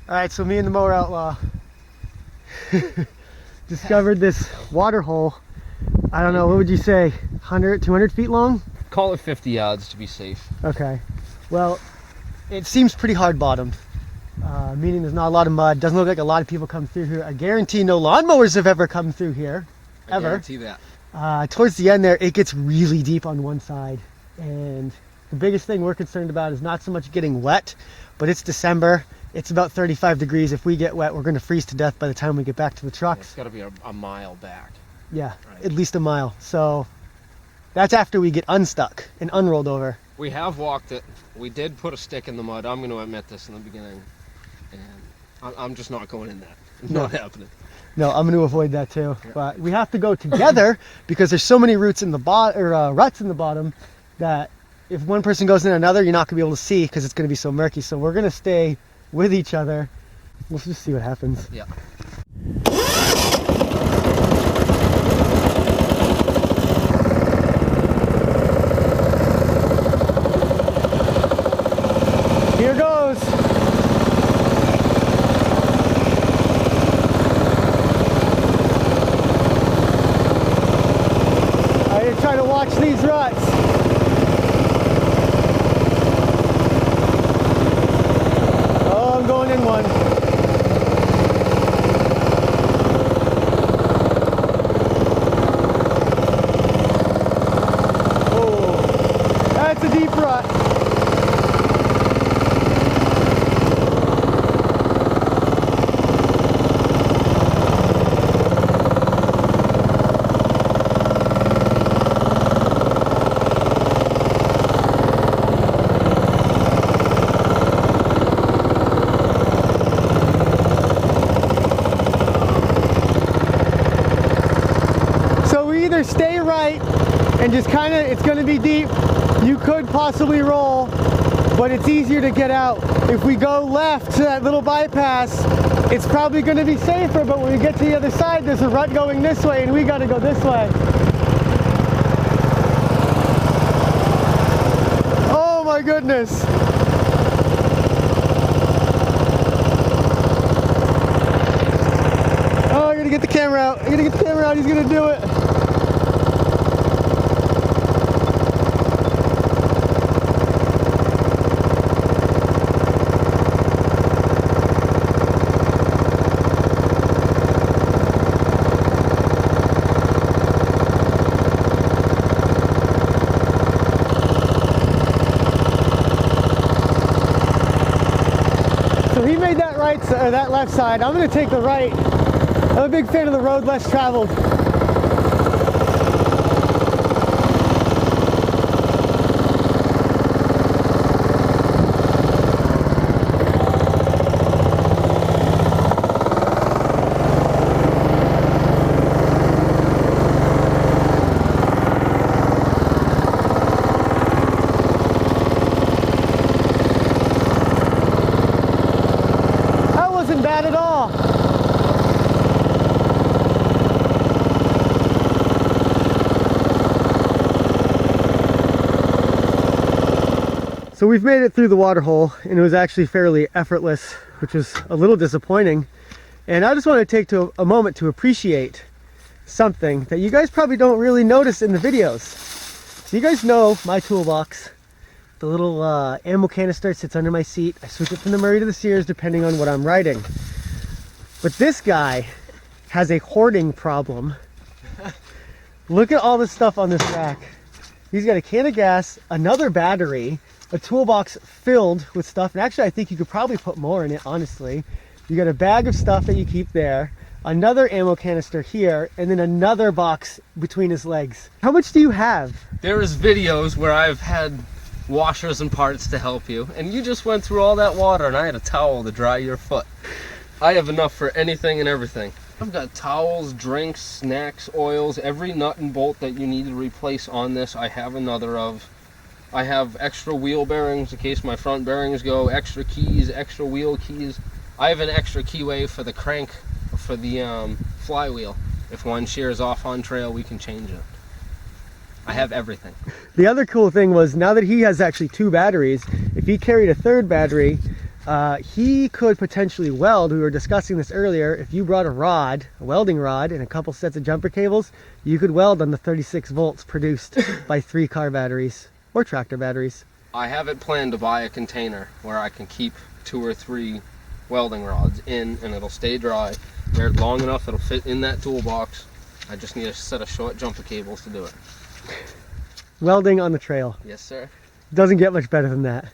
Alright, so me and the Mower Outlaw discovered this water hole. I don't know, what would you say? 100, 200 feet long? Call it 50 yards to be safe. Okay. Well, it seems pretty hard bottomed. Meaning there's not a lot of mud. Doesn't look like a lot of people come through here. I guarantee no lawnmowers have ever come through here. I guarantee that. Towards the end there, it gets really deep on one side. And the biggest thing we're concerned about is not so much getting wet, but it's December. It's about 35 degrees. If we get wet, we're going to freeze to death by the time we get back to the trucks. It's got to be a mile back. Yeah, right. At least a mile. So that's after we get unstuck and unrolled over. We have walked it. We did put a stick in the mud. I'm going to admit this in the beginning. And I'm just not going in that. It's not happening. No, I'm going to avoid that too. Yeah. But we have to go together because there's so many ruts in the ruts in the bottom that if one person goes in another, you're not going to be able to see because it's going to be so murky. So we're going to stay with each other. We'll just see what happens. Yeah. Here goes. I'm going to try to watch these ruts. Oh, I'm going in one. Oh, that's a deep rut. Either stay right and just kind of, it's going to be deep, you could possibly roll, but it's easier to get out. If we go left to that little bypass, it's probably going to be safer, but when we get to the other side, there's a rut going this way and we got to go this way. Oh my goodness. Oh, I'm going to get the camera out. I'm going to get the camera out. He's going to do it. So he made that right, or that left side. I'm going to take the right. I'm a big fan of the road less traveled. Bad at all. So we've made it through the water hole and it was actually fairly effortless, which was a little disappointing. And I just want to take a moment to appreciate something that you guys probably don't really notice in the videos. So you guys know my toolbox. The little ammo canister sits under my seat. I switch it from the Murray to the Sears depending on what I'm riding. But this guy has a hoarding problem. Look at all this stuff on this rack. He's got a can of gas, another battery, a toolbox filled with stuff. And actually, I think you could probably put more in it, honestly. You got a bag of stuff that you keep there, another ammo canister here, and then another box between his legs. How much do you have? There is videos where I've had washers and parts to help you, and you just went through all that water and I had a towel to dry your foot. I have enough for anything and everything. I've got towels, drinks, snacks, oils, every nut and bolt that you need to replace on this I have another of. I have extra wheel bearings in case my front bearings go, extra keys, extra wheel keys. I have an extra keyway for the crank for the flywheel. If one shears off on trail, we can change it. I have everything. The other cool thing was, now that he has actually 2 batteries, if he carried a 3rd battery, he could potentially weld. We were discussing this earlier. If you brought a welding rod, and a couple sets of jumper cables, you could weld on the 36 volts produced by 3 car batteries or tractor batteries. I have it planned to buy a container where I can keep 2 or 3 welding rods in, and it'll stay dry. They're long enough, it'll fit in that toolbox. I just need a set of short jumper cables to do it. Welding on the trail. Yes, sir. Doesn't get much better than that.